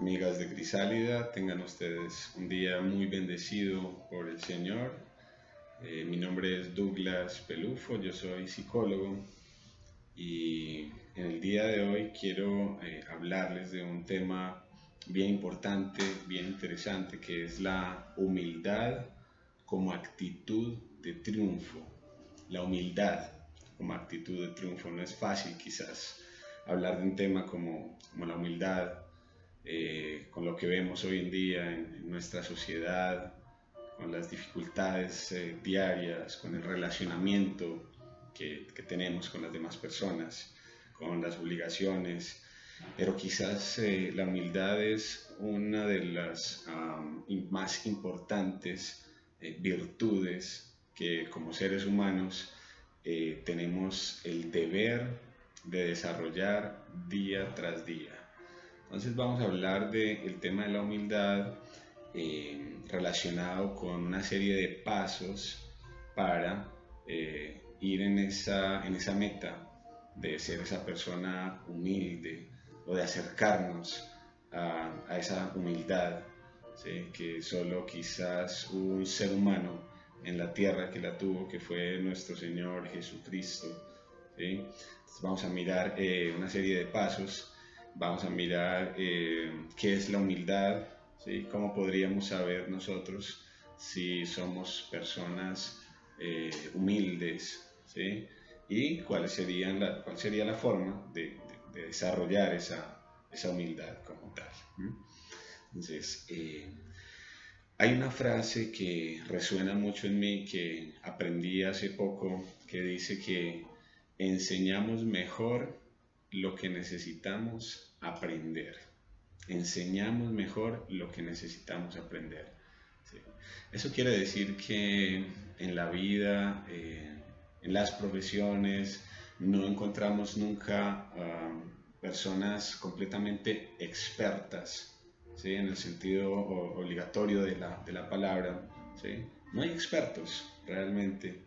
amigas de Crisálida, tengan ustedes un día muy bendecido por el Señor. Mi nombre es Douglas Pelufo, yo soy psicólogo y en el día de hoy quiero hablarles de un tema bien importante, bien interesante, que es la humildad como actitud de triunfo. La humildad como actitud de triunfo. No es fácil quizás hablar de un tema como la humildad, con lo que vemos hoy en día en nuestra sociedad, con las dificultades diarias, con el relacionamiento que tenemos con las demás personas, con las obligaciones, pero quizás la humildad es una de las más importantes virtudes que como seres humanos tenemos el deber de desarrollar día tras día. Entonces vamos a hablar del tema de la humildad relacionado con una serie de pasos para ir en esa meta de ser esa persona humilde o de acercarnos a esa humildad, ¿sí? Que solo quizás un ser humano en la tierra que la tuvo, que fue nuestro Señor Jesucristo, ¿sí? Entonces vamos a mirar una serie de pasos, vamos a mirar qué es la humildad, ¿sí? Cómo podríamos saber nosotros si somos personas humildes, ¿sí? Y cuál sería la forma de desarrollar esa humildad como tal. Entonces, hay una frase que resuena mucho en mí, que aprendí hace poco, que dice que enseñamos mejor lo que necesitamos aprender. Enseñamos mejor lo que necesitamos aprender. ¿Sí? Eso quiere decir que en la vida, en las profesiones, no encontramos nunca personas completamente expertas, ¿sí? En el sentido obligatorio de la palabra, ¿sí? No hay expertos realmente,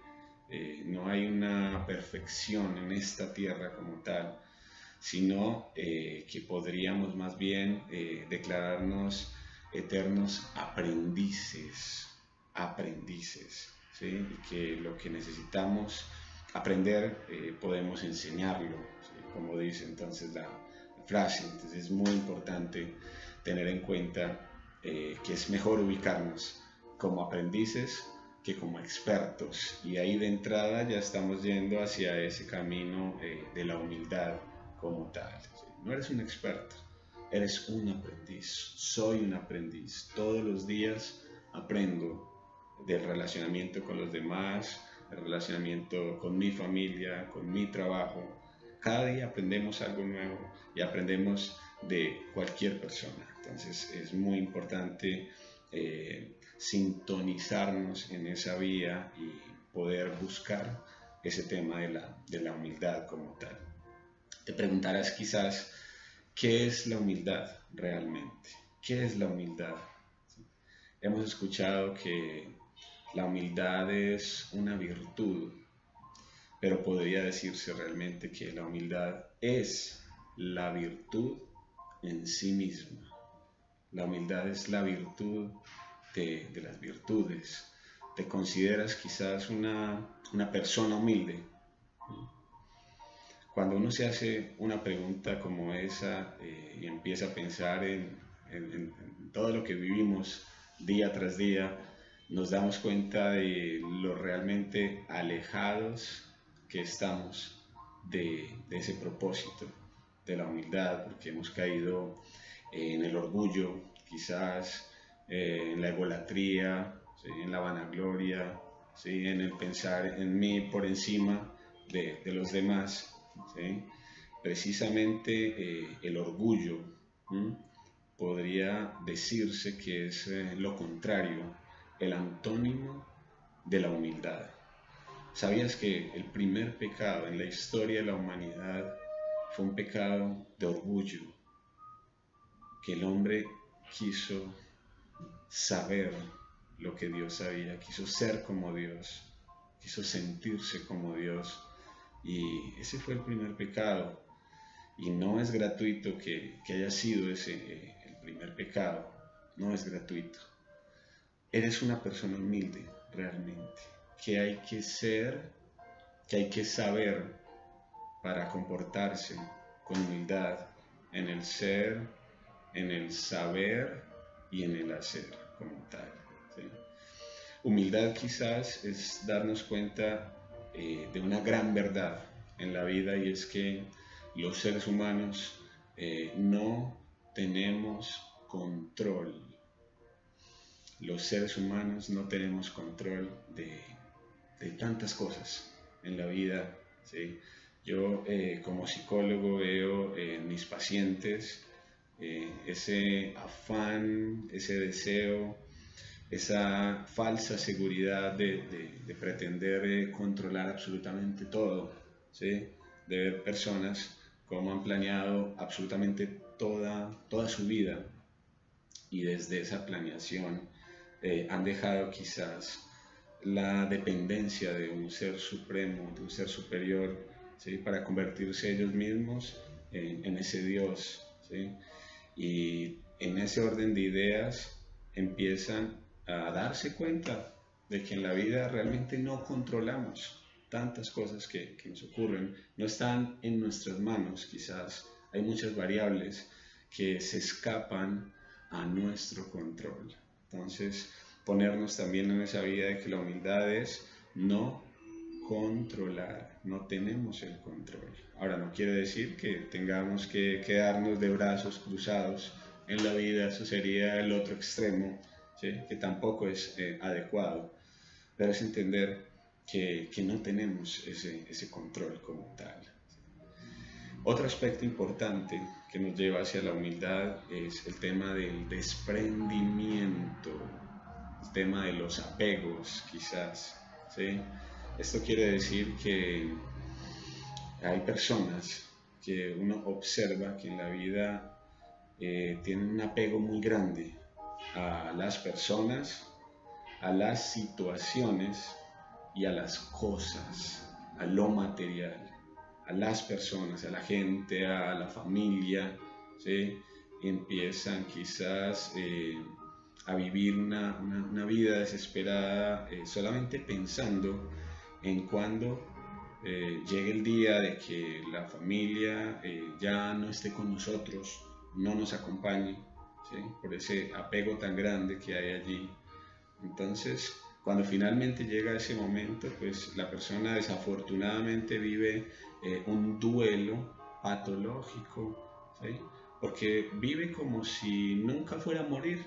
no hay una perfección en esta tierra como tal, sino que podríamos más bien declararnos eternos aprendices, ¿sí? Y que lo que necesitamos aprender podemos enseñarlo, ¿sí? Como dice entonces la frase. Entonces es muy importante tener en cuenta que es mejor ubicarnos como aprendices que como expertos, y ahí de entrada ya estamos yendo hacia ese camino de la humildad como tal, ¿sí? No eres un experto, eres un aprendiz. Soy un aprendiz. Todos los días aprendo del relacionamiento con los demás, el relacionamiento con mi familia, con mi trabajo. Cada día aprendemos algo nuevo y aprendemos de cualquier persona. Entonces es muy importante sintonizarnos en esa vía y poder buscar ese tema de la humildad como tal. Te preguntarás quizás, ¿qué es la humildad realmente? ¿Qué es la humildad? Hemos escuchado que la humildad es una virtud, pero podría decirse realmente que la humildad es la virtud en sí misma. La humildad es la virtud de las virtudes. ¿Te consideras quizás una persona humilde? Cuando uno se hace una pregunta como esa y empieza a pensar en todo lo que vivimos día tras día, nos damos cuenta de lo realmente alejados que estamos de ese propósito, de la humildad, porque hemos caído en el orgullo, quizás en la egolatría, ¿sí? En la vanagloria, ¿sí? En el pensar en mí por encima de los demás, ¿sí? Precisamente el orgullo, ¿sí? Podría decirse que es lo contrario, el antónimo de la humildad. ¿Sabías que el primer pecado en la historia de la humanidad fue un pecado de orgullo? Que el hombre quiso saber lo que Dios sabía, quiso ser como Dios, quiso sentirse como Dios, y ese fue el primer pecado. Y no es gratuito que haya sido ese el primer pecado, no es gratuito. Eres una persona humilde realmente, que hay que ser, que hay que saber para comportarse con humildad en el ser, en el saber y en el hacer como tal, ¿sí? Humildad quizás es darnos cuenta de una gran verdad en la vida, y es que los seres humanos no tenemos control. Los seres humanos no tenemos control de tantas cosas en la vida, ¿sí? Yo como psicólogo veo en mis pacientes ese afán, ese deseo, esa falsa seguridad de pretender controlar absolutamente todo, ¿sí? De ver personas cómo han planeado absolutamente toda su vida, y desde esa planeación han dejado quizás la dependencia de un ser supremo, de un ser superior, ¿sí? Para convertirse ellos mismos en ese Dios, ¿sí? Y en ese orden de ideas empiezan a darse cuenta de que en la vida realmente no controlamos tantas cosas que nos ocurren, no están en nuestras manos, quizás hay muchas variables que se escapan a nuestro control. Entonces, ponernos también en esa vida de que la humildad es no controlar, no tenemos el control. Ahora, no quiere decir que tengamos que quedarnos de brazos cruzados en la vida, eso sería el otro extremo, ¿sí? Que tampoco es adecuado, pero es entender que no tenemos ese control como tal. Otro aspecto importante que nos lleva hacia la humildad es el tema del desprendimiento, el tema de los apegos quizás, ¿sí? Esto quiere decir que hay personas que uno observa que en la vida tienen un apego muy grande a las personas, a las situaciones y a las cosas, a lo material, a las personas, a la gente, a la familia, ¿sí? Y empiezan quizás a vivir una vida desesperada solamente pensando en cuando llegue el día de que la familia ya no esté con nosotros, no nos acompañe, ¿sí? Por ese apego tan grande que hay allí. Entonces, cuando finalmente llega ese momento, pues la persona desafortunadamente vive un duelo patológico, ¿sí? Porque vive como si nunca fuera a morir,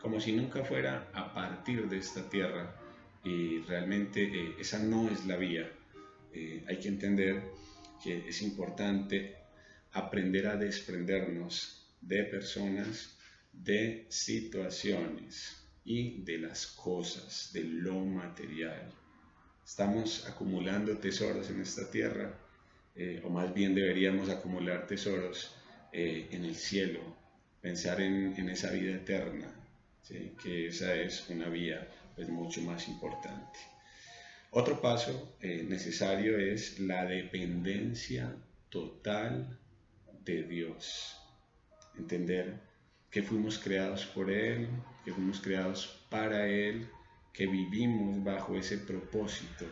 como si nunca fuera a partir de esta tierra, y realmente esa no es la vía. Hay que entender que es importante aprender a desprendernos de personas, de situaciones y de las cosas, de lo material. Estamos acumulando tesoros en esta tierra, o más bien deberíamos acumular tesoros en el cielo, pensar en esa vida eterna, ¿sí? Que esa es una vía pues mucho más importante. Otro paso necesario es la dependencia total de Dios. Entender que fuimos creados por Él, que fuimos creados para Él, que vivimos bajo ese propósito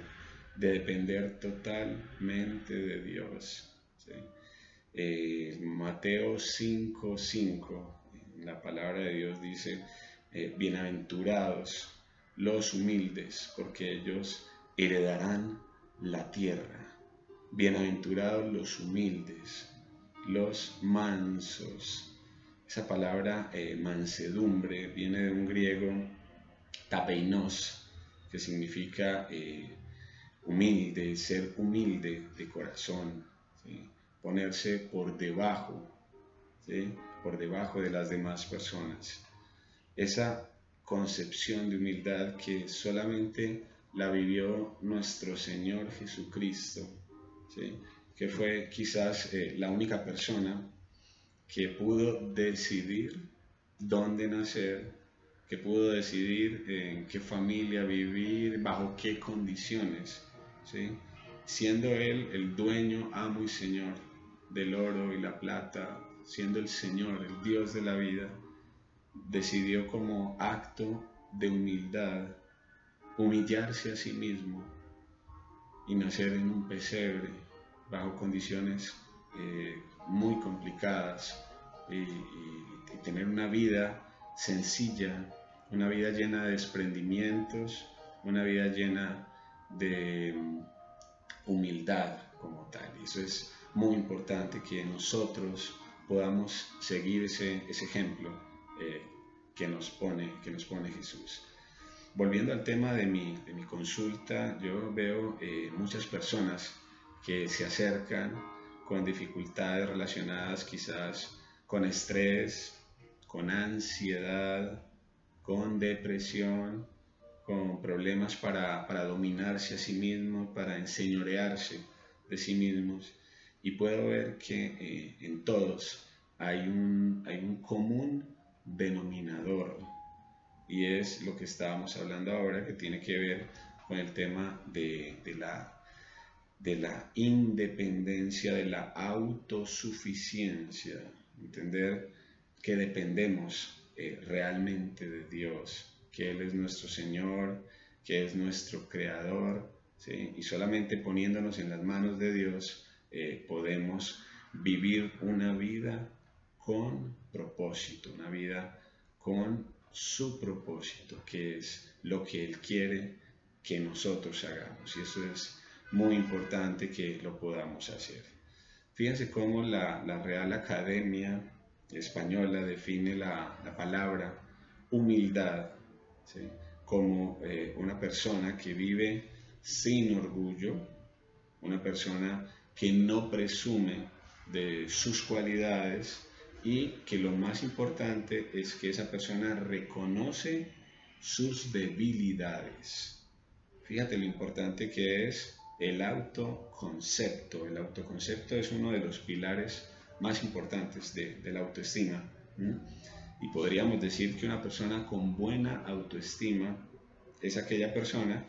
de depender totalmente de Dios, ¿sí? Mateo 5:5, la palabra de Dios dice, bienaventurados los humildes, porque ellos heredarán la tierra. Bienaventurados los humildes, los mansos. Esa palabra mansedumbre viene de un griego tapeinos, que significa humilde, ser humilde de corazón, ¿sí? Ponerse por debajo, ¿sí? Por debajo de las demás personas. Esa concepción de humildad que solamente la vivió nuestro Señor Jesucristo, ¿sí? Que fue quizás la única persona que pudo decidir dónde nacer, que pudo decidir en qué familia vivir, bajo qué condiciones, ¿sí? Siendo Él el dueño, amo y Señor del oro y la plata, siendo el Señor, el Dios de la vida, decidió como acto de humildad humillarse a sí mismo y nacer en un pesebre bajo condiciones muy complicadas y tener una vida sencilla, una vida llena de desprendimientos, una vida llena de humildad como tal. Y eso es muy importante que nosotros podamos seguir ese ejemplo eh, que nos pone Jesús. Volviendo al tema de mi consulta, yo veo muchas personas que se acercan con dificultades relacionadas quizás con estrés, con ansiedad, con depresión, con problemas para dominarse a sí mismos, para enseñorearse de sí mismos. Y puedo ver que en todos hay un común denominador, y es lo que estábamos hablando ahora, que tiene que ver con el tema de la independencia, de la autosuficiencia, entender que dependemos realmente de Dios, que Él es nuestro Señor, que es nuestro Creador, ¿sí? Y solamente poniéndonos en las manos de Dios podemos vivir una vida con propósito, una vida con su propósito, que es lo que Él quiere que nosotros hagamos. Y eso es muy importante que lo podamos hacer. Fíjense cómo la Real Academia Española define la palabra humildad, ¿sí? Como una persona que vive sin orgullo, una persona que no presume de sus cualidades y que lo más importante es que esa persona reconoce sus debilidades. Fíjate lo importante que es el autoconcepto. El autoconcepto es uno de los pilares más importantes de la autoestima. Y podríamos decir que una persona con buena autoestima es aquella persona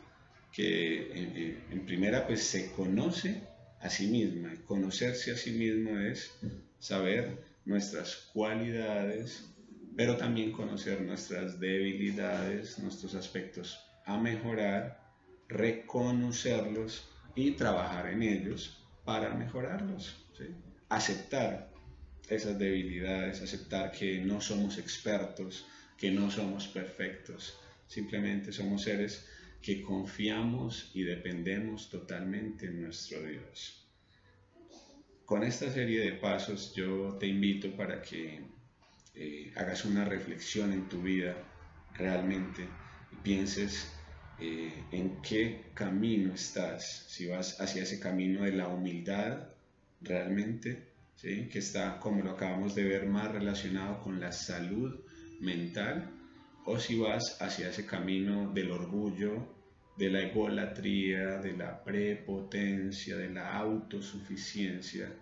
que en primera pues se conoce a sí misma. Conocerse a sí mismo es saber nuestras cualidades, pero también conocer nuestras debilidades, nuestros aspectos a mejorar, reconocerlos y trabajar en ellos para mejorarlos, ¿sí? Aceptar esas debilidades, aceptar que no somos expertos, que no somos perfectos, simplemente somos seres que confiamos y dependemos totalmente en nuestro Dios. Con esta serie de pasos yo te invito para que hagas una reflexión en tu vida realmente y pienses en qué camino estás, si vas hacia ese camino de la humildad realmente, ¿sí? Que está, como lo acabamos de ver, más relacionado con la salud mental, o si vas hacia ese camino del orgullo, de la egolatría, de la prepotencia, de la autosuficiencia,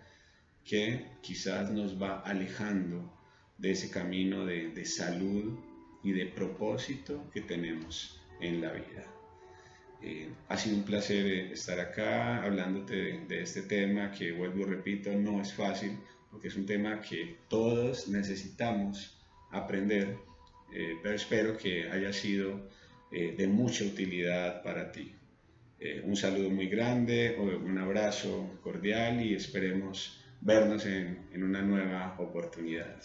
que quizás nos va alejando de ese camino de salud y de propósito que tenemos en la vida. Ha sido un placer estar acá hablándote de este tema que, vuelvo y repito, no es fácil porque es un tema que todos necesitamos aprender, pero espero que haya sido de mucha utilidad para ti. Un saludo muy grande, un abrazo cordial y esperemos vernos en una nueva oportunidad.